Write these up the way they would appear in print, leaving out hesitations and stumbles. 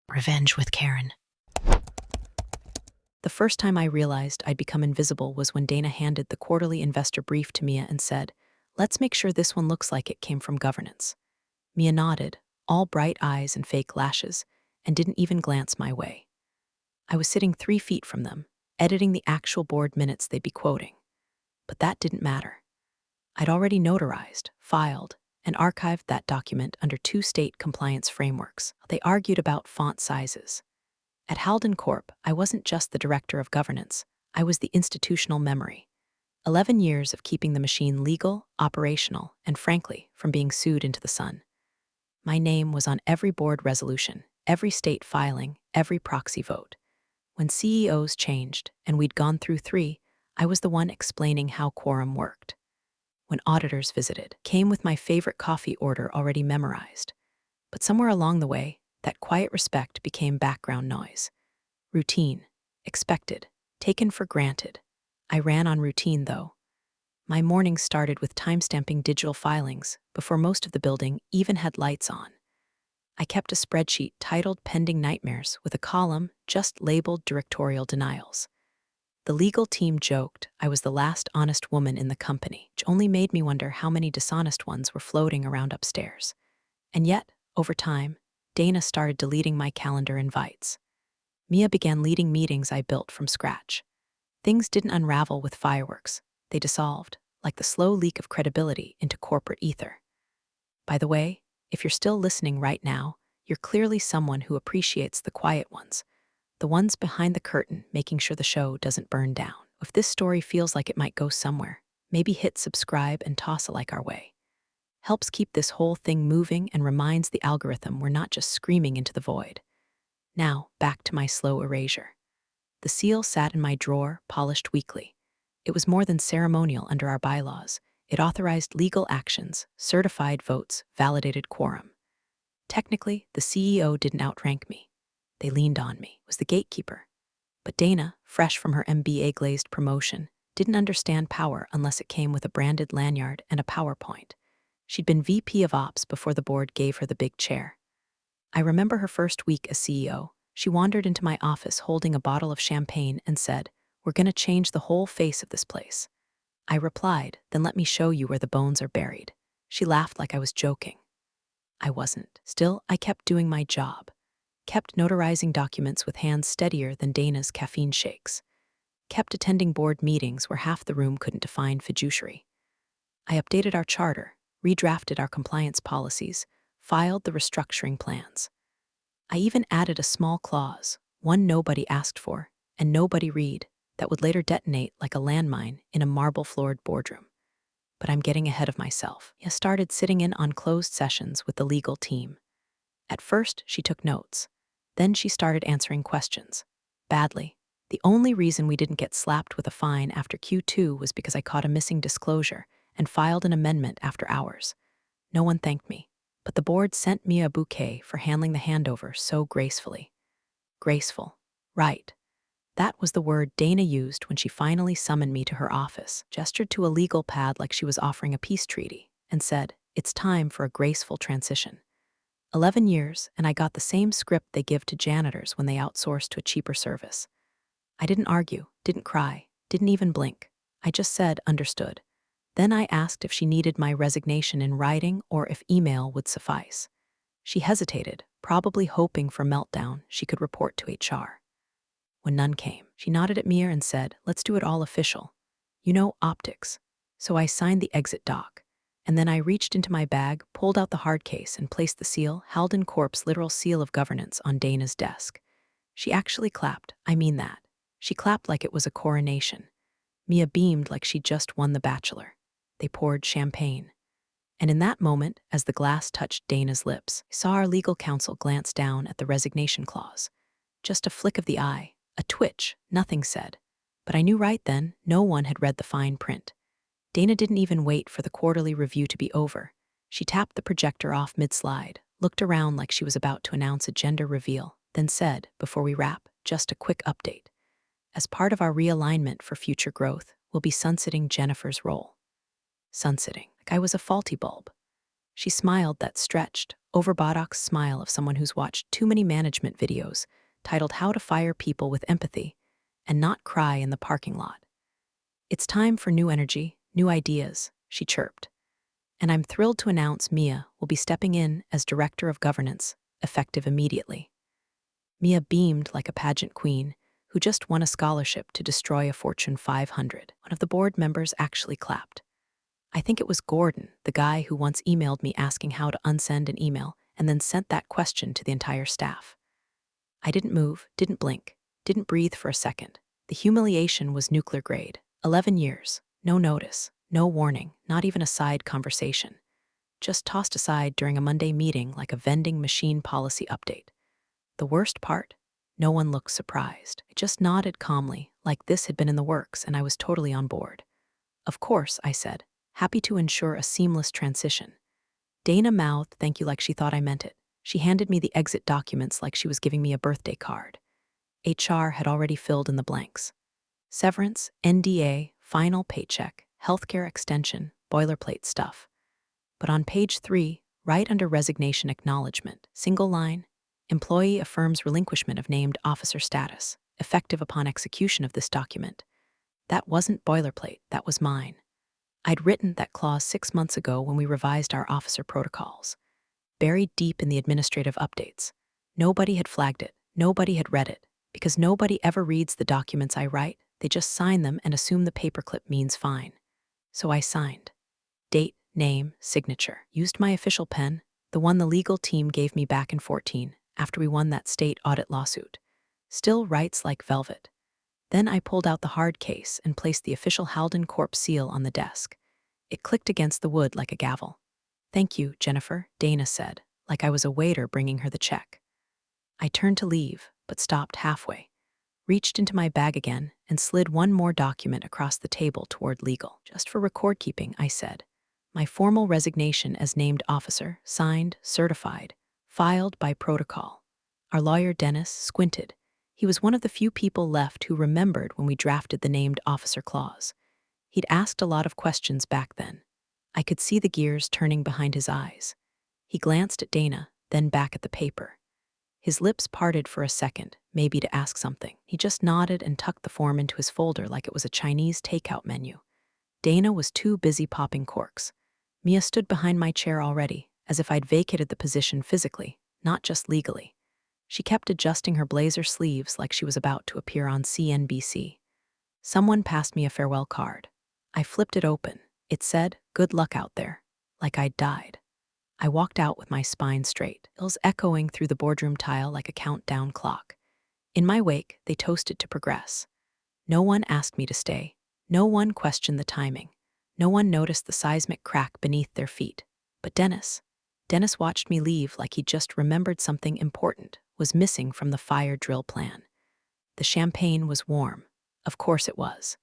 Revenge with Karen. The first time I realized I'd become invisible was when Dana handed the quarterly investor brief to Mia and said, "Let's make sure this one looks like it came from governance." Mia nodded, all bright eyes and fake lashes, and didn't even glance my way. I was sitting 3 feet from them, editing the actual board minutes they'd be quoting. But that didn't matter. I'd already notarized, filed, and archived that document under 2 state compliance frameworks. They argued about font sizes. At HaldenCorp, I wasn't just the director of governance, I was the institutional memory. 11 years of keeping the machine legal, operational, and frankly, from being sued into the sun. My name was on every board resolution, every state filing, every proxy vote. When CEOs changed, and we'd gone through 3, I was the one explaining how quorum worked. When auditors visited, came with my favorite coffee order already memorized. But somewhere along the way, that quiet respect became background noise. Routine, expected, taken for granted. I ran on routine, though. My mornings started with timestamping digital filings before most of the building even had lights on. I kept a spreadsheet titled Pending Nightmares with a column just labeled Directorial Denials. The legal team joked I was the last honest woman in the company, which only made me wonder how many dishonest ones were floating around upstairs. And yet, over time, Dana started deleting my calendar invites. Mia began leading meetings I built from scratch. Things didn't unravel with fireworks. They dissolved, like the slow leak of credibility into corporate ether. By the way, if you're still listening right now, you're clearly someone who appreciates the quiet ones, the ones behind the curtain making sure the show doesn't burn down. If this story feels like it might go somewhere, maybe hit subscribe and toss a like our way. Helps keep this whole thing moving and reminds the algorithm we're not just screaming into the void. Now, back to my slow erasure. The seal sat in my drawer, polished weekly. It was more than ceremonial under our bylaws. It authorized legal actions, certified votes, validated quorum. Technically, the CEO didn't outrank me. They leaned on me, was the gatekeeper. But Dana, fresh from her MBA-glazed promotion, didn't understand power unless it came with a branded lanyard and a PowerPoint. She'd been VP of Ops before the board gave her the big chair. I remember her first week as CEO. She wandered into my office holding a bottle of champagne and said, "We're going to change the whole face of this place." I replied, "Then let me show you where the bones are buried." She laughed like I was joking. I wasn't. Still, I kept doing my job. Kept notarizing documents with hands steadier than Dana's caffeine shakes. Kept attending board meetings where half the room couldn't define fiduciary. I updated our charter, redrafted our compliance policies, filed the restructuring plans. I even added a small clause, one nobody asked for, and nobody read, that would later detonate like a landmine in a marble-floored boardroom. But I'm getting ahead of myself. I started sitting in on closed sessions with the legal team. At first, she took notes. Then she started answering questions. Badly. The only reason we didn't get slapped with a fine after Q2 was because I caught a missing disclosure and filed an amendment after hours. No one thanked me, but the board sent me a bouquet for handling the handover so gracefully. Graceful. Right. That was the word Dana used when she finally summoned me to her office, gestured to a legal pad like she was offering a peace treaty, and said, "It's time for a graceful transition." 11 years, and I got the same script they give to janitors when they outsource to a cheaper service. I didn't argue, didn't cry, didn't even blink. I just said, "Understood." Then I asked if she needed my resignation in writing or if email would suffice. She hesitated, probably hoping for meltdown she could report to HR. When none came, she nodded at me and said, "Let's do it all official. You know, optics." So I signed the exit doc. And then I reached into my bag, pulled out the hard case, and placed the seal, HaldenCorp's literal seal of governance, on Dana's desk. She actually clapped. I mean that. She clapped like it was a coronation. Mia beamed like she'd just won The Bachelor. They poured champagne. And in that moment, as the glass touched Dana's lips, I saw our legal counsel glance down at the resignation clause. Just a flick of the eye, a twitch, nothing said. But I knew right then, no one had read the fine print. Dana didn't even wait for the quarterly review to be over. She tapped the projector off mid-slide, looked around like she was about to announce a gender reveal, then said, before we wrap, just a quick update. As part of our realignment for future growth, we'll be sunsetting Jennifer's role. Sunsetting, like I was a faulty bulb. She smiled that stretched, overbotox smile of someone who's watched too many management videos titled How to Fire People with Empathy and Not Cry in the Parking Lot. It's time for new energy, new ideas, she chirped. And I'm thrilled to announce Mia will be stepping in as Director of Governance, effective immediately. Mia beamed like a pageant queen who just won a scholarship to destroy a Fortune 500. One of the board members actually clapped. I think it was Gordon, the guy who once emailed me asking how to unsend an email and then sent that question to the entire staff. I didn't move, didn't blink, didn't breathe for a second. The humiliation was nuclear grade. 11 years, no notice, no warning, not even a side conversation. Just tossed aside during a Monday meeting like a vending machine policy update. The worst part? No one looked surprised. I just nodded calmly, like this had been in the works and I was totally on board. Of course, I said, happy to ensure a seamless transition. Dana mouthed thank you like she thought I meant it. She handed me the exit documents like she was giving me a birthday card. HR had already filled in the blanks. Severance, NDA, final paycheck, healthcare extension, boilerplate stuff. But on page 3, right under resignation acknowledgement, single line, employee affirms relinquishment of named officer status, effective upon execution of this document. That wasn't boilerplate, that was mine. I'd written that clause 6 months ago when we revised our officer protocols. Buried deep in the administrative updates. Nobody had flagged it, nobody had read it, because nobody ever reads the documents I write, they just sign them and assume the paperclip means fine. So I signed. Date, name, signature. Used my official pen, the one the legal team gave me back in 2014, after we won that state audit lawsuit. Still writes like velvet. Then I pulled out the hard case and placed the official HaldenCorp seal on the desk. It clicked against the wood like a gavel. Thank you, Jennifer, Dana said, like I was a waiter bringing her the check. I turned to leave, but stopped halfway, reached into my bag again, and slid one more document across the table toward legal. Just for record keeping, I said. My formal resignation as named officer, signed, certified, filed by protocol. Our lawyer, Dennis, squinted. He was one of the few people left who remembered when we drafted the named officer clause. He'd asked a lot of questions back then. I could see the gears turning behind his eyes. He glanced at Dana, then back at the paper. His lips parted for a second, maybe to ask something. He just nodded and tucked the form into his folder like it was a Chinese takeout menu. Dana was too busy popping corks. Mia stood behind my chair already, as if I'd vacated the position physically, not just legally. She kept adjusting her blazer sleeves like she was about to appear on CNBC. Someone passed me a farewell card. I flipped it open. It said, "Good luck out there," like I'd died. I walked out with my spine straight, hills echoing through the boardroom tile like a countdown clock. In my wake, they toasted to progress. No one asked me to stay. No one questioned the timing. No one noticed the seismic crack beneath their feet. But Dennis watched me leave like he'd just remembered something important was missing from the fire drill plan. The champagne was warm. Of course it was.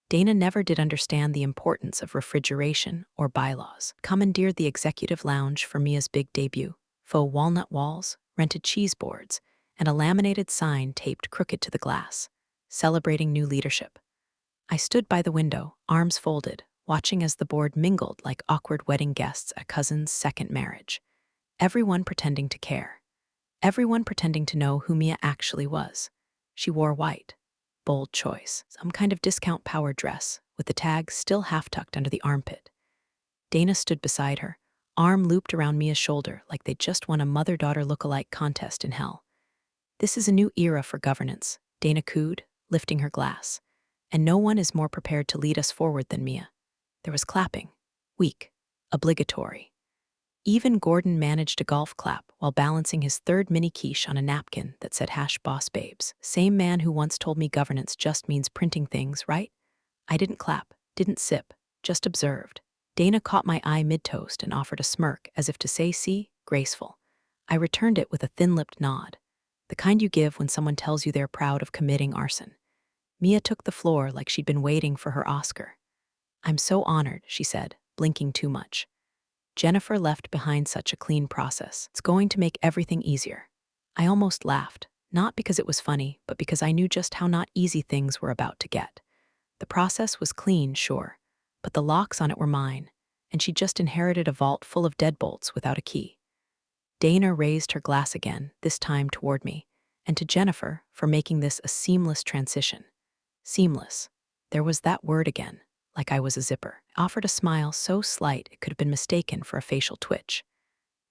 Dana never did understand the importance of refrigeration or bylaws. Commandeered the executive lounge for Mia's big debut. Faux walnut walls, rented cheese boards, and a laminated sign taped crooked to the glass, celebrating new leadership. I stood by the window, arms folded, watching as the board mingled like awkward wedding guests at a cousin's second marriage. Everyone pretending to care. Everyone pretending to know who Mia actually was. She wore white. Bold choice. Some kind of discount power dress, with the tag still half-tucked under the armpit. Dana stood beside her, arm looped around Mia's shoulder like they'd just won a mother-daughter look-alike contest in hell. This is a new era for governance, Dana cooed, lifting her glass. And no one is more prepared to lead us forward than Mia. There was clapping. Weak. Obligatory. Even Gordon managed a golf clap while balancing his third mini quiche on a napkin that said #boss babes. Same man who once told me governance just means printing things, right? I didn't clap, didn't sip, just observed. Dana caught my eye mid-toast and offered a smirk as if to say, see, graceful. I returned it with a thin-lipped nod, the kind you give when someone tells you they're proud of committing arson. Mia took the floor like she'd been waiting for her Oscar. I'm so honored, she said, blinking too much. Jennifer left behind such a clean process. It's going to make everything easier. I almost laughed, not because it was funny, but because I knew just how not easy things were about to get. The process was clean, sure, but the locks on it were mine, and she just inherited a vault full of deadbolts without a key. Dana raised her glass again, this time toward me, and to Jennifer for making this a seamless transition. Seamless. There was that word again, like I was a zipper. Offered a smile so slight it could have been mistaken for a facial twitch.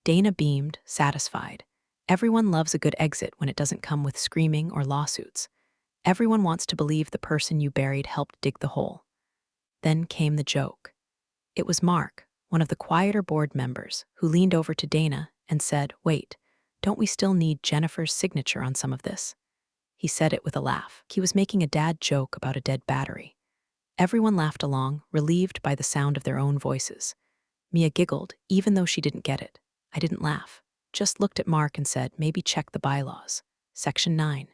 Dana beamed, satisfied. Everyone loves a good exit when it doesn't come with screaming or lawsuits. Everyone wants to believe the person you buried helped dig the hole. Then came the joke. It was Mark, one of the quieter board members, who leaned over to Dana and said, "Wait, don't we still need Jennifer's signature on some of this?" He said it with a laugh. He was making a dad joke about a dead battery. Everyone laughed along, relieved by the sound of their own voices. Mia giggled, even though she didn't get it. I didn't laugh, just looked at Mark and said, "Maybe check the bylaws. Section 9.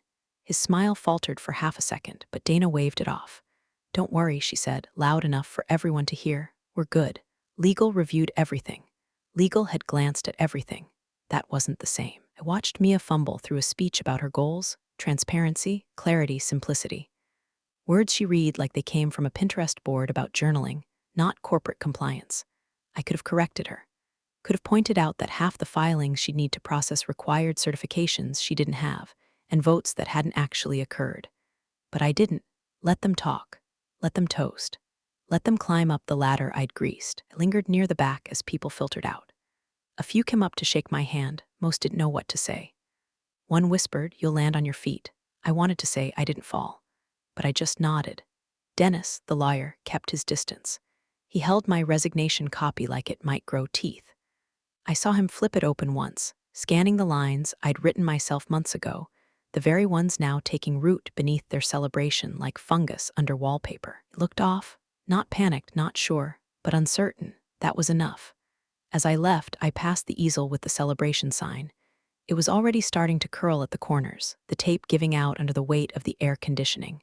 His smile faltered for half a second, but Dana waved it off. "Don't worry," she said, loud enough for everyone to hear. "We're good. Legal reviewed everything." Legal had glanced at everything. That wasn't the same. I watched Mia fumble through a speech about her goals, transparency, clarity, simplicity. Words she read like they came from a Pinterest board about journaling, not corporate compliance. I could have corrected her. Could have pointed out that half the filings she'd need to process required certifications she didn't have, and votes that hadn't actually occurred. But I didn't. Let them talk. Let them toast. Let them climb up the ladder I'd greased. I lingered near the back as people filtered out. A few came up to shake my hand. Most didn't know what to say. One whispered, "You'll land on your feet." I wanted to say I didn't fall, but I just nodded. Dennis, the lawyer, kept his distance. He held my resignation copy like it might grow teeth. I saw him flip it open once, scanning the lines I'd written myself months ago, the very ones now taking root beneath their celebration like fungus under wallpaper. He looked off, not panicked, not sure, but uncertain. That was enough. As I left, I passed the easel with the celebration sign. It was already starting to curl at the corners, the tape giving out under the weight of the air conditioning.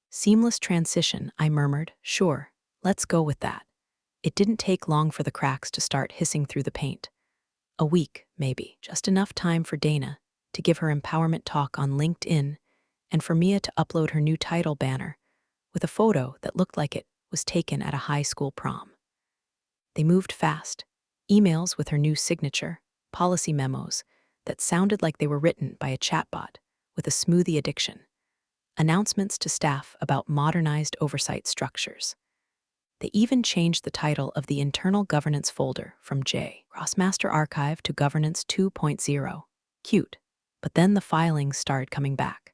"Seamless transition," I murmured. "Sure, let's go with that." It didn't take long for the cracks to start hissing through the paint. A week, maybe. Just enough time for Dana to give her empowerment talk on LinkedIn and for Mia to upload her new title banner with a photo that looked like it was taken at a high school prom. They moved fast. Emails with her new signature, policy memos that sounded like they were written by a chatbot with a smoothie addiction. Announcements to staff about modernized oversight structures. They even changed the title of the internal governance folder from J. Crossmaster Archive to Governance 2.0. Cute. But then the filings started coming back.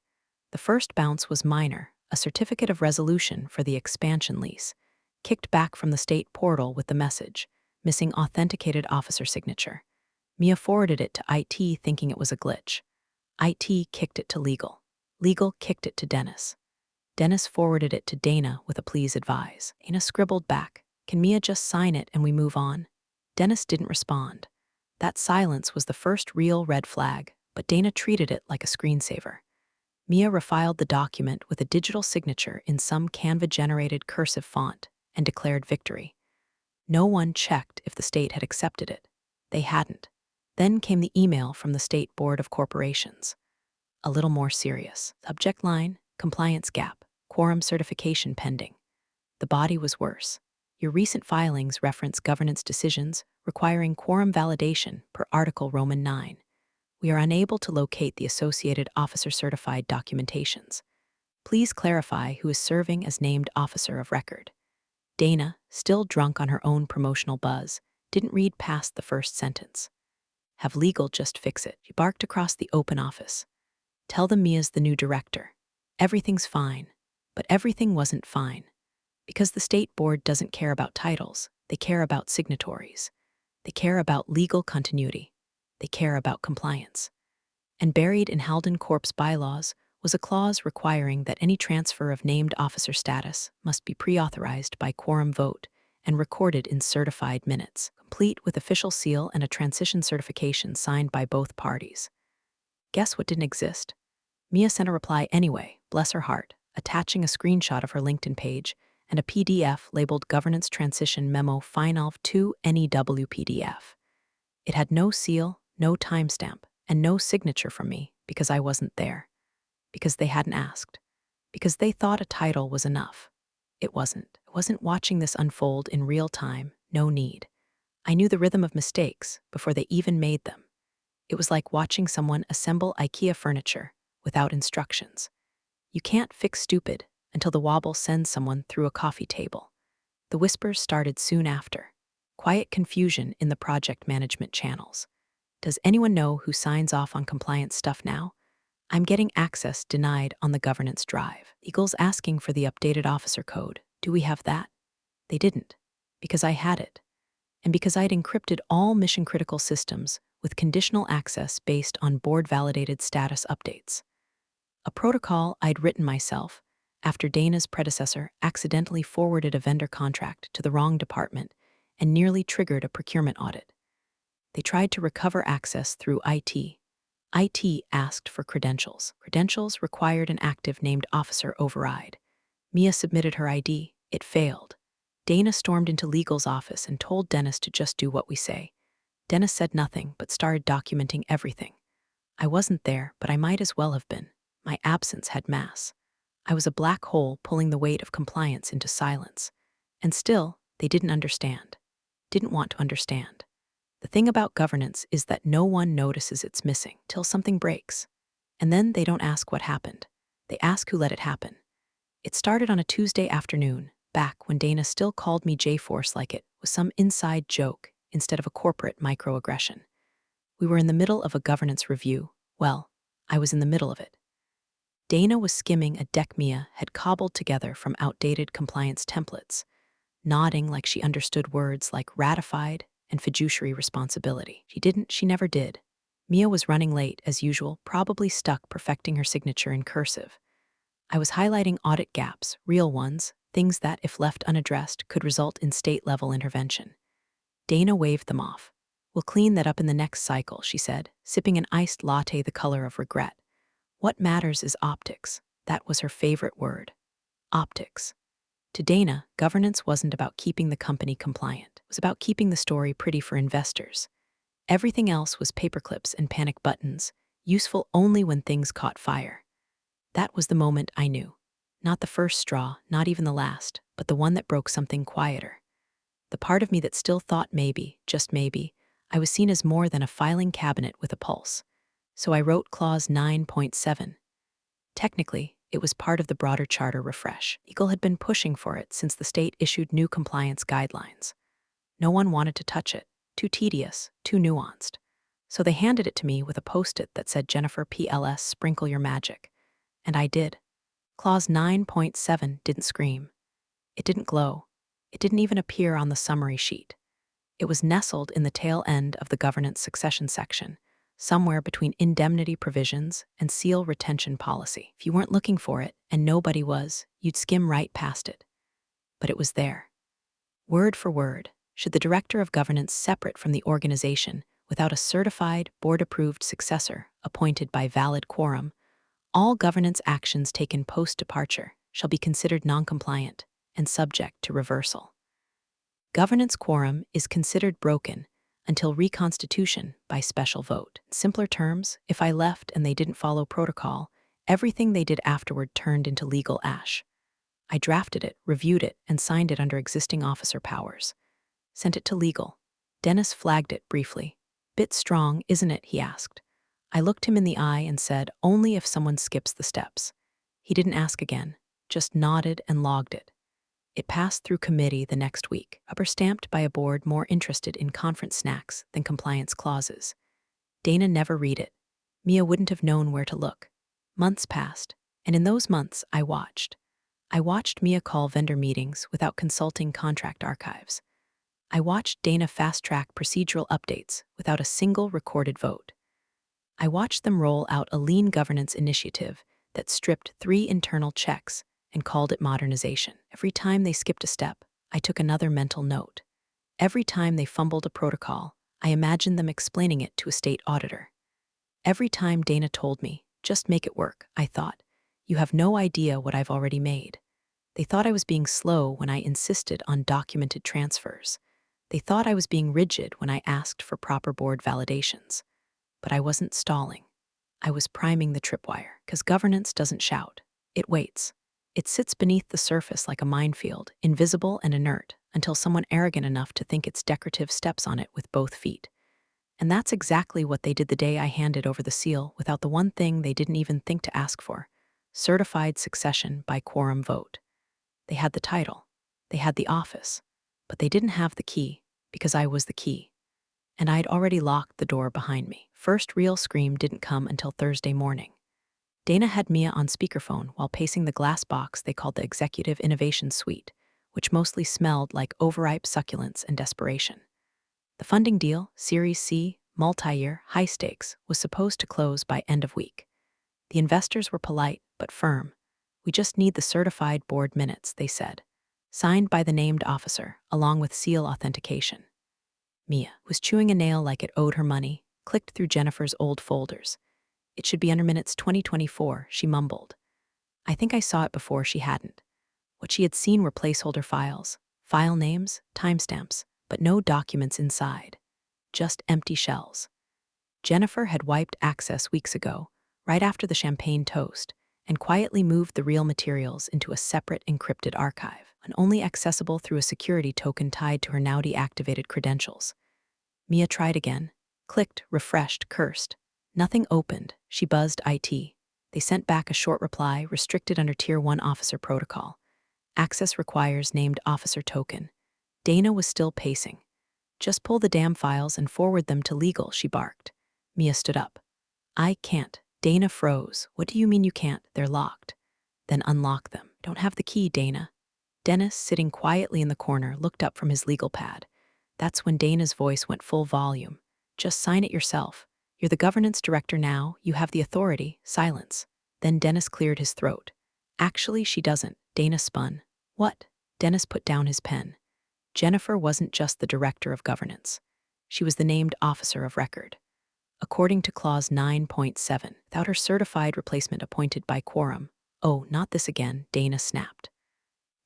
The first bounce was minor, a certificate of resolution for the expansion lease, kicked back from the state portal with the message, "Missing authenticated officer signature." Mia forwarded it to IT thinking it was a glitch. IT kicked it to legal. Legal kicked it to Dennis. Dennis forwarded it to Dana with a "please advise." Dana scribbled back, "Can Mia just sign it and we move on?" Dennis didn't respond. That silence was the first real red flag, but Dana treated it like a screensaver. Mia refiled the document with a digital signature in some Canva-generated cursive font and declared victory. No one checked if the state had accepted it. They hadn't. Then came the email from the State Board of Corporations. A little more serious. Subject line, "Compliance gap. Quorum certification pending." The body was worse. "Your recent filings reference governance decisions requiring quorum validation per Article Roman 9. We are unable to locate the associated officer-certified documentations. Please clarify who is serving as named officer of record." Dana, still drunk on her own promotional buzz, didn't read past the first sentence. "Have legal just fix it." She barked across the open office. "Tell them Mia's the new director. Everything's fine." But everything wasn't fine. Because the state board doesn't care about titles, they care about signatories. They care about legal continuity. They care about compliance. And buried in HaldenCorp's bylaws was a clause requiring that any transfer of named officer status must be pre-authorized by quorum vote and recorded in certified minutes, complete with official seal and a transition certification signed by both parties. Guess what didn't exist? Mia sent a reply anyway, bless her heart, attaching a screenshot of her LinkedIn page and a PDF labeled Governance Transition Memo Finalv 2 NEW PDF. It had no seal, no timestamp, and no signature from me because I wasn't there. Because they hadn't asked. Because they thought a title was enough. It wasn't. I wasn't watching this unfold in real time, no need. I knew the rhythm of mistakes before they even made them. It was like watching someone assemble IKEA furniture without instructions. You can't fix stupid until the wobble sends someone through a coffee table. The whispers started soon after. Quiet confusion in the project management channels. Does anyone know who signs off on compliance stuff now? I'm getting access denied on the governance drive. Eagles asking for the updated officer code. Do we have that? They didn't, because I had it. And because I'd encrypted all mission-critical systems with conditional access based on board-validated status updates. A protocol I'd written myself after Dana's predecessor accidentally forwarded a vendor contract to the wrong department and nearly triggered a procurement audit. They tried to recover access through IT. IT asked for credentials. Credentials required an active named officer override. Mia submitted her ID. It failed. Dana stormed into legal's office and told Dennis to just do what we say. Dennis said nothing, but started documenting everything. I wasn't there, but I might as well have been. My absence had mass. I was a black hole pulling the weight of compliance into silence. And still, they didn't understand. Didn't want to understand. The thing about governance is that no one notices it's missing till something breaks. And then they don't ask what happened. They ask who let it happen. It started on a Tuesday afternoon, back when Dana still called me J-Force like it was some inside joke instead of a corporate microaggression. We were in the middle of a governance review. Well, I was in the middle of it. Dana was skimming a deck Mia had cobbled together from outdated compliance templates, nodding like she understood words like ratified and fiduciary responsibility. She never did. Mia was running late, as usual, probably stuck perfecting her signature in cursive. I was highlighting audit gaps, real ones, things that, if left unaddressed, could result in state-level intervention. Dana waved them off. We'll clean that up in the next cycle, she said, sipping an iced latte the color of regret. What matters is optics. That was her favorite word. Optics. To Dana, governance wasn't about keeping the company compliant. It was about keeping the story pretty for investors. Everything else was paperclips and panic buttons, useful only when things caught fire. That was the moment I knew. Not the first straw, not even the last, but the one that broke something quieter. The part of me that still thought maybe, just maybe, I was seen as more than a filing cabinet with a pulse. So I wrote Clause 9.7. Technically, it was part of the broader charter refresh. Eagle had been pushing for it since the state issued new compliance guidelines. No one wanted to touch it. Too tedious, too nuanced. So they handed it to me with a post-it that said Jennifer PLS sprinkle your magic. And I did. Clause 9.7 didn't scream. It didn't glow. It didn't even appear on the summary sheet. It was nestled in the tail end of the governance succession section, somewhere between indemnity provisions and seal retention policy. If you weren't looking for it, and nobody was, you'd skim right past it. But it was there. Word for word, should the director of governance separate from the organization without a certified, board-approved successor appointed by valid quorum, all governance actions taken post-departure shall be considered non-compliant and subject to reversal. Governance quorum is considered broken until reconstitution by special vote. In simpler terms, if I left and they didn't follow protocol, everything they did afterward turned into legal ash. I drafted it, reviewed it, and signed it under existing officer powers. Sent it to legal. Dennis flagged it briefly. Bit strong, isn't it? He asked. I looked him in the eye and said, only if someone skips the steps. He didn't ask again, just nodded and logged it. It passed through committee the next week, rubber-stamped by a board more interested in conference snacks than compliance clauses. Dana never read it. Mia wouldn't have known where to look. Months passed, and in those months I watched. I watched Mia call vendor meetings without consulting contract archives. I watched Dana fast-track procedural updates without a single recorded vote. I watched them roll out a lean governance initiative that stripped 3 internal checks and called it modernization. Every time they skipped a step, I took another mental note. Every time they fumbled a protocol, I imagined them explaining it to a state auditor. Every time Dana told me, just make it work, I thought, you have no idea what I've already made. They thought I was being slow when I insisted on documented transfers. They thought I was being rigid when I asked for proper board validations. But I wasn't stalling. I was priming the tripwire, because governance doesn't shout. It waits. It sits beneath the surface like a minefield, invisible and inert, until someone arrogant enough to think it's decorative steps on it with both feet. And that's exactly what they did the day I handed over the seal without the one thing they didn't even think to ask for: certified succession by quorum vote. They had the title, they had the office, but they didn't have the key, because I was the key. And I'd already locked the door behind me. First real scream didn't come until Thursday morning. Dana had Mia on speakerphone while pacing the glass box they called the Executive Innovation Suite, which mostly smelled like overripe succulents and desperation. The funding deal, Series C, multi-year, high stakes, was supposed to close by end of week. The investors were polite but firm. "We just need the certified board minutes," they said, signed by the named officer, along with seal authentication. Mia was chewing a nail like it owed her money, clicked through Jennifer's old folders. "It should be under minutes 2024, she mumbled. I think I saw it before she hadn't. What she had seen were placeholder files, file names, timestamps, but no documents inside. Just empty shells. Jennifer had wiped access weeks ago, right after the champagne toast, and quietly moved the real materials into a separate encrypted archive, and only accessible through a security token tied to her now deactivated credentials. Mia tried again, clicked, refreshed, cursed. Nothing opened. She buzzed IT. They sent back a short reply, restricted under Tier 1 officer protocol. Access requires named officer token. Dana was still pacing. "Just pull the damn files and forward them to legal," she barked. Mia stood up. "I can't." Dana froze. "What do you mean you can't? They're locked." "Then unlock them." "Don't have the key, Dana." Dennis, sitting quietly in the corner, looked up from his legal pad. That's when Dana's voice went full volume. "Just sign it yourself. You're the governance director now. You have the authority." Silence. Then Dennis cleared his throat. "Actually, she doesn't." Dana spun. "What?" Dennis put down his pen. Jennifer wasn't just the director of governance. She was the named officer of record. According to Clause 9.7, without her certified replacement appointed by quorum. "Oh, not this again," Dana snapped.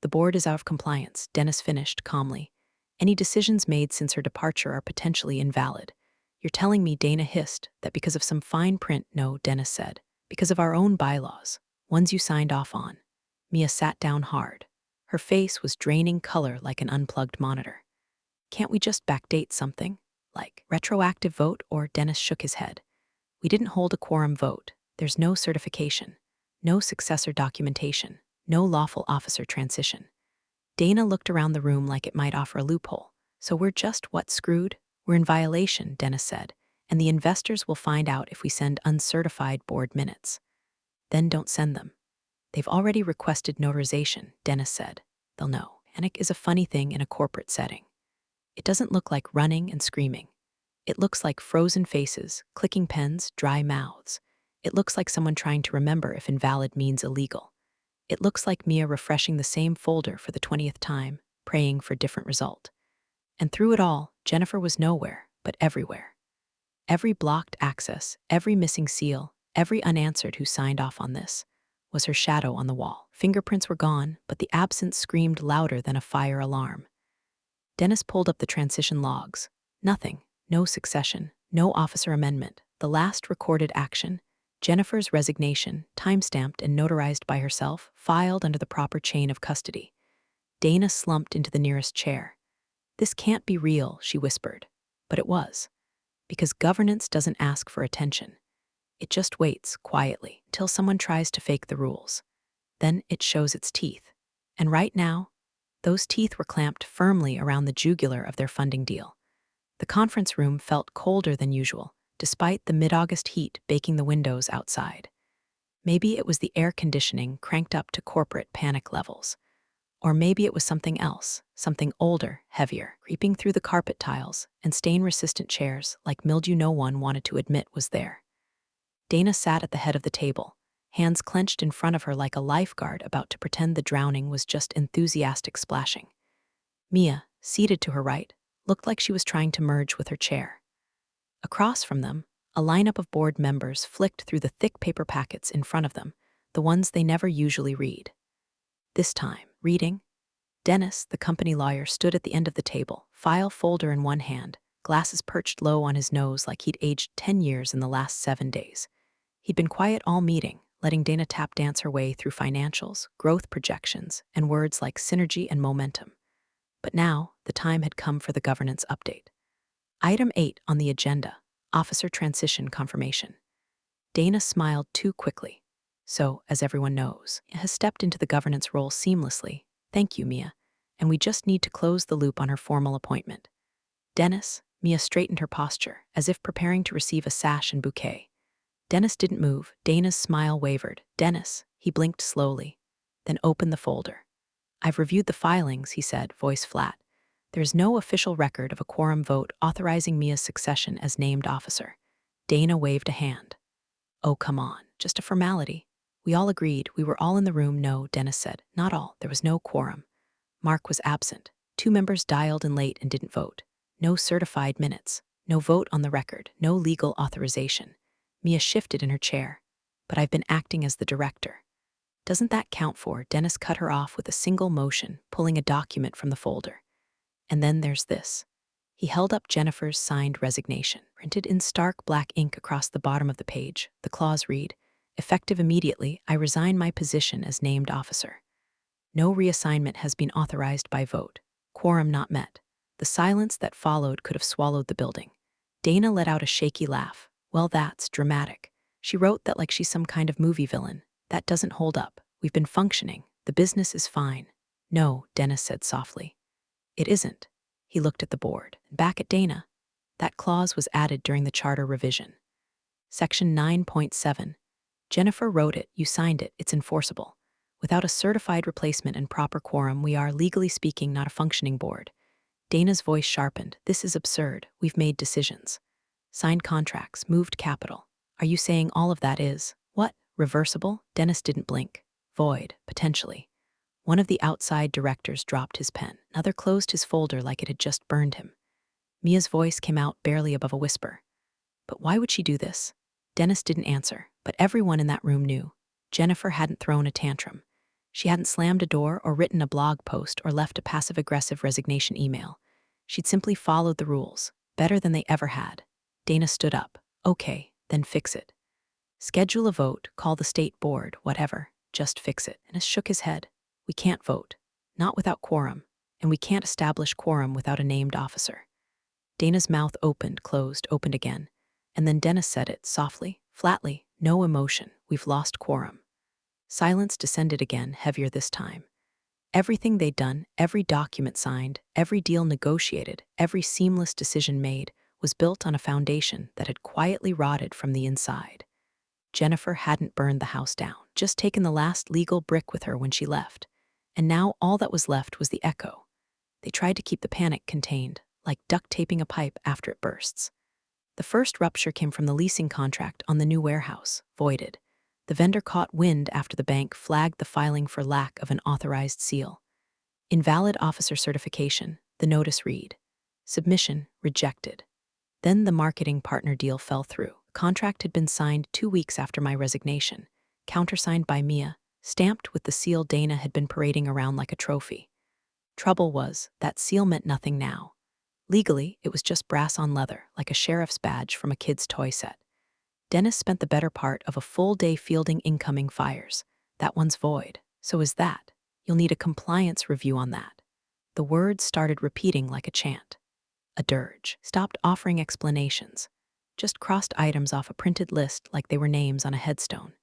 "The board is out of compliance," Dennis finished calmly. "Any decisions made since her departure are potentially invalid." "You're telling me," Dana hissed, "that because of some fine print?" "No," Dennis said. "Because of our own bylaws, ones you signed off on." Mia sat down hard. Her face was draining color like an unplugged monitor. "Can't we just backdate something? Like retroactive vote?" Or Dennis shook his head. "We didn't hold a quorum vote. There's no certification, no successor documentation, no lawful officer transition." Dana looked around the room like it might offer a loophole. "So we're just what, screwed?" "We're in violation," Dennis said, "and the investors will find out if we send uncertified board minutes." "Then don't send them." "They've already requested notarization," Dennis said. "They'll know. Panic is a funny thing in a corporate setting. It doesn't look like running and screaming. It looks like frozen faces, clicking pens, dry mouths. It looks like someone trying to remember if invalid means illegal. It looks like Mia refreshing the same folder for the 20th time, praying for a different result. And through it all, Jennifer was nowhere, but everywhere. Every blocked access, every missing seal, every unanswered "who signed off on this" was her shadow on the wall. Fingerprints were gone, but the absence screamed louder than a fire alarm. Dennis pulled up the transition logs. Nothing. No succession. No officer amendment. The last recorded action, Jennifer's resignation, timestamped and notarized by herself, filed under the proper chain of custody. Dana slumped into the nearest chair. "This can't be real," she whispered. But it was. Because governance doesn't ask for attention. It just waits, quietly, until someone tries to fake the rules. Then it shows its teeth. And right now, those teeth were clamped firmly around the jugular of their funding deal. The conference room felt colder than usual, despite the mid-August heat baking the windows outside. Maybe it was the air conditioning cranked up to corporate panic levels. Or maybe it was something else, something older, heavier, creeping through the carpet tiles and stain-resistant chairs like mildew no one wanted to admit was there. Dana sat at the head of the table, hands clenched in front of her like a lifeguard about to pretend the drowning was just enthusiastic splashing. Mia, seated to her right, looked like she was trying to merge with her chair. Across from them, a lineup of board members flicked through the thick paper packets in front of them, the ones they never usually read. This time, reading. Dennis, the company lawyer, stood at the end of the table, file folder in one hand, glasses perched low on his nose like he'd aged 10 years in the last 7 days. He'd been quiet all meeting, letting Dana tap dance her way through financials, growth projections, and words like synergy and momentum. But now, the time had come for the governance update. Item 8 on the agenda, Officer transition confirmation. Dana smiled too quickly. So, as everyone knows, has stepped into the governance role seamlessly. Thank you, Mia. And we just need to close the loop on her formal appointment. Dennis, Mia straightened her posture, as if preparing to receive a sash and bouquet. Dennis didn't move. Dana's smile wavered. Dennis, he blinked slowly, then opened the folder. I've reviewed the filings, he said, voice flat. There is no official record of a quorum vote authorizing Mia's succession as named officer. Dana waved a hand. Oh, come on, just a formality. We all agreed. We were all in the room. No, Dennis said. Not all. There was no quorum. Mark was absent. 2 members dialed in late and didn't vote. No certified minutes. No vote on the record. No legal authorization. Mia shifted in her chair. But I've been acting as the director. Doesn't that count for? Dennis cut her off with a single motion, pulling a document from the folder. And then there's this. He held up Jennifer's signed resignation, printed in stark black ink across the bottom of the page. The clause read, effective immediately, I resign my position as named officer. No reassignment has been authorized by vote. Quorum not met. The silence that followed could have swallowed the building. Dana let out a shaky laugh. Well, that's dramatic. She wrote that like she's some kind of movie villain. That doesn't hold up. We've been functioning. The business is fine. No, Dennis said softly. It isn't. He looked at the board, back at Dana. That clause was added during the charter revision. Section 9.7. Jennifer wrote it, you signed it, it's enforceable. Without a certified replacement and proper quorum, we are, legally speaking, not a functioning board. Dana's voice sharpened. This is absurd. We've made decisions. Signed contracts, moved capital. Are you saying all of that is, what, reversible? Dennis didn't blink. Void, potentially. One of the outside directors dropped his pen. Another closed his folder like it had just burned him. Mia's voice came out barely above a whisper. But why would she do this? Dennis didn't answer, but everyone in that room knew. Jennifer hadn't thrown a tantrum. She hadn't slammed a door or written a blog post or left a passive-aggressive resignation email. She'd simply followed the rules, better than they ever had. Dana stood up. Okay, then fix it. Schedule a vote, call the state board, whatever. Just fix it. Dennis shook his head. We can't vote. Not without quorum. And we can't establish quorum without a named officer. Dana's mouth opened, closed, opened again. And then Dennis said it, softly, flatly, no emotion. We've lost quorum. Silence descended again, heavier this time. Everything they'd done, every document signed, every deal negotiated, every seamless decision made, was built on a foundation that had quietly rotted from the inside. Jennifer hadn't burned the house down, just taken the last legal brick with her when she left. And now all that was left was the echo. They tried to keep the panic contained, like duct taping a pipe after it bursts. The first rupture came from the leasing contract on the new warehouse, voided. The vendor caught wind after the bank flagged the filing for lack of an authorized seal. Invalid officer certification, the notice read. Submission rejected. Then the marketing partner deal fell through. The contract had been signed 2 weeks after my resignation, countersigned by Mia, stamped with the seal Dana had been parading around like a trophy. Trouble was, that seal meant nothing now. Legally, it was just brass on leather, like a sheriff's badge from a kid's toy set. Dennis spent the better part of a full day fielding incoming fires. That one's void. So is that. You'll need a compliance review on that. The words started repeating like a chant. A dirge. Stopped offering explanations. Just crossed items off a printed list like they were names on a headstone.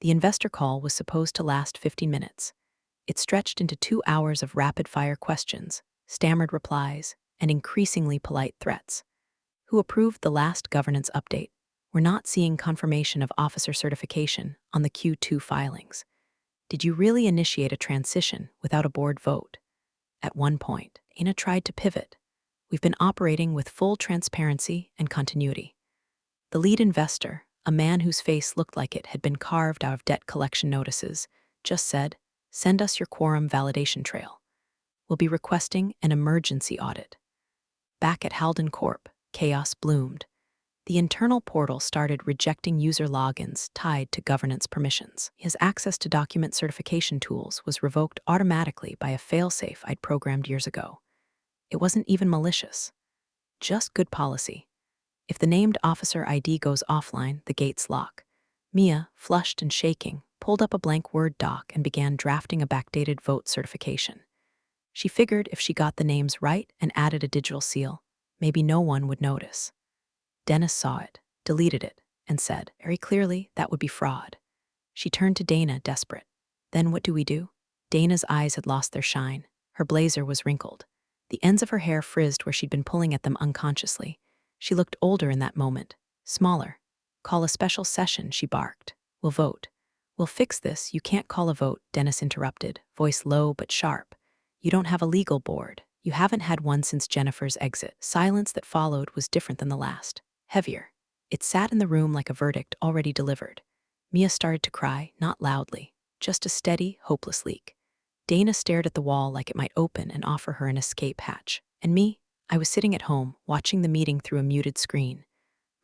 The investor call was supposed to last 15 minutes. It stretched into 2 hours of rapid-fire questions, stammered replies, and increasingly polite threats. Who approved the last governance update? We're not seeing confirmation of officer certification on the Q2 filings. Did you really initiate a transition without a board vote? At one point, Dana tried to pivot. We've been operating with full transparency and continuity. The lead investor, a man whose face looked like it had been carved out of debt collection notices, just said, send us your quorum validation trail. We'll be requesting an emergency audit. Back at HaldenCorp, chaos bloomed. The internal portal started rejecting user logins tied to governance permissions. His access to document certification tools was revoked automatically by a failsafe I'd programmed years ago. It wasn't even malicious. Just good policy. If the named officer ID goes offline, the gates lock. Mia, flushed and shaking, pulled up a blank Word doc and began drafting a backdated vote certification. She figured if she got the names right and added a digital seal, maybe no one would notice. Dennis saw it, deleted it, and said, very clearly, that would be fraud. She turned to Dana, desperate. Then what do we do? Dana's eyes had lost their shine. Her blazer was wrinkled. The ends of her hair frizzed where she'd been pulling at them unconsciously. She looked older in that moment, smaller. Call a special session, she barked. We'll vote. We'll fix this. You can't call a vote, Dennis interrupted, voice low but sharp. You don't have a legal board. You haven't had one since Jennifer's exit. Silence that followed was different than the last. Heavier. It sat in the room like a verdict already delivered. Mia started to cry, not loudly, just a steady, hopeless leak. Dana stared at the wall like it might open and offer her an escape hatch. And me? I was sitting at home, watching the meeting through a muted screen.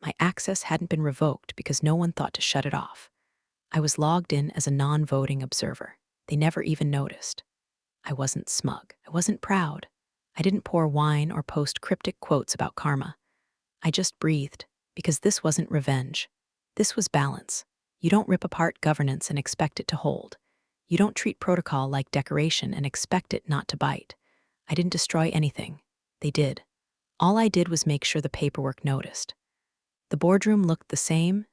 My access hadn't been revoked because no one thought to shut it off. I was logged in as a non-voting observer. They never even noticed. I wasn't smug. I wasn't proud. I didn't pour wine or post cryptic quotes about karma. I just breathed, because this wasn't revenge. This was balance. You don't rip apart governance and expect it to hold. You don't treat protocol like decoration and expect it not to bite. I didn't destroy anything. They did. All I did was make sure the paperwork noticed. The boardroom looked the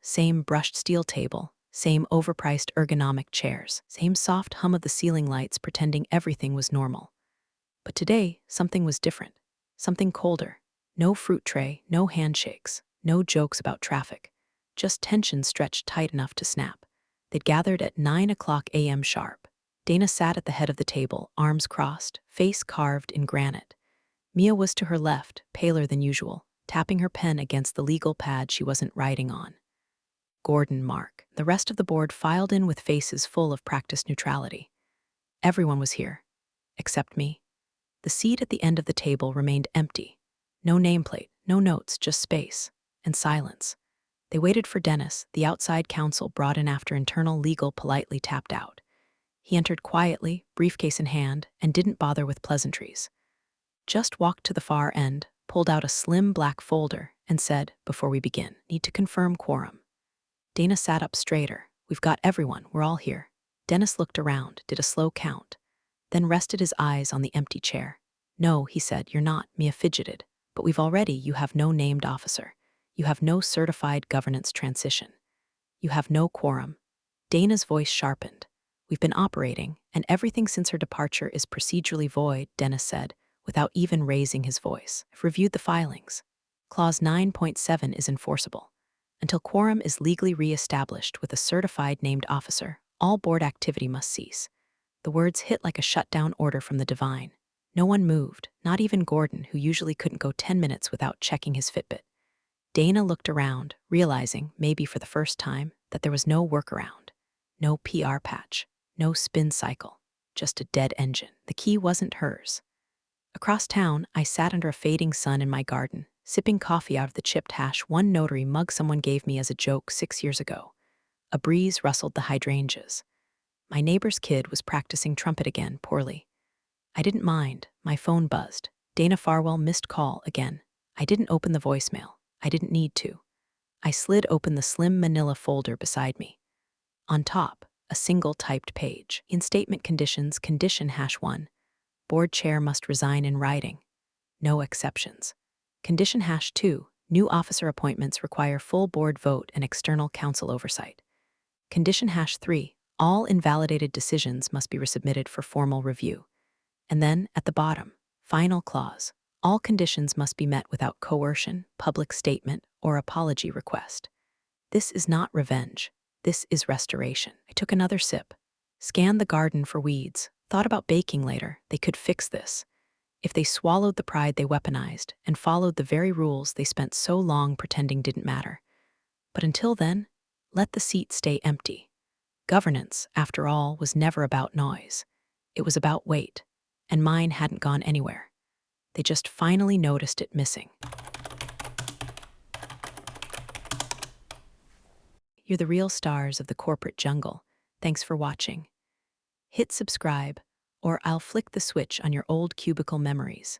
same brushed steel table, same overpriced ergonomic chairs, same soft hum of the ceiling lights pretending everything was normal. But today, something was different. Something colder. No fruit tray, no handshakes, no jokes about traffic. Just tension stretched tight enough to snap. They'd gathered at 9:00 a.m. sharp. Dana sat at the head of the table, arms crossed, face carved in granite. Mia was to her left, paler than usual, tapping her pen against the legal pad she wasn't writing on. Gordon, Mark. The rest of the board filed in with faces full of practiced neutrality. Everyone was here, except me. The seat at the end of the table remained empty. No nameplate, no notes, just space and silence. They waited for Dennis, the outside counsel brought in after internal legal politely tapped out. He entered quietly, briefcase in hand, and didn't bother with pleasantries. Just walked to the far end, pulled out a slim black folder, and said, before we begin, need to confirm quorum. Dana sat up straighter. We've got everyone, we're all here. Dennis looked around, did a slow count, then rested his eyes on the empty chair. No, he said, you're not, Mia fidgeted. But you have no named officer. You have no certified governance transition. You have no quorum. Dana's voice sharpened. We've been operating, and everything since her departure is procedurally void, Dennis said, without even raising his voice. I've reviewed the filings. Clause 9.7 is enforceable. Until quorum is legally re-established with a certified named officer, all board activity must cease. The words hit like a shutdown order from the divine. No one moved, not even Gordon, who usually couldn't go 10 minutes without checking his Fitbit. Dana looked around, realizing, maybe for the first time, that there was no workaround. No PR patch, no spin cycle, just a dead engine. The key wasn't hers. Across town, I sat under a fading sun in my garden, sipping coffee out of the chipped hash one notary mug someone gave me as a joke 6 years ago. A breeze rustled the hydrangeas. My neighbor's kid was practicing trumpet again, poorly. I didn't mind. My phone buzzed. Dana Farwell missed call again. I didn't open the voicemail. I didn't need to. I slid open the slim manila folder beside me. On top, a single typed page. In statement conditions, condition #1. Board chair must resign in writing. No exceptions. Condition #2. New officer appointments require full board vote and external counsel oversight. Condition #3. All invalidated decisions must be resubmitted for formal review. And then, at the bottom, final clause. All conditions must be met without coercion, public statement, or apology request. This is not revenge. This is restoration. I took another sip. Scanned the garden for weeds. Thought about baking later. They could fix this. If they swallowed the pride they weaponized and followed the very rules they spent so long pretending didn't matter. But until then, let the seat stay empty. Governance, after all, was never about noise. It was about weight. And mine hadn't gone anywhere. They just finally noticed it missing. You're the real stars of the corporate jungle. Thanks for watching. Hit subscribe, or I'll flick the switch on your old cubicle memories.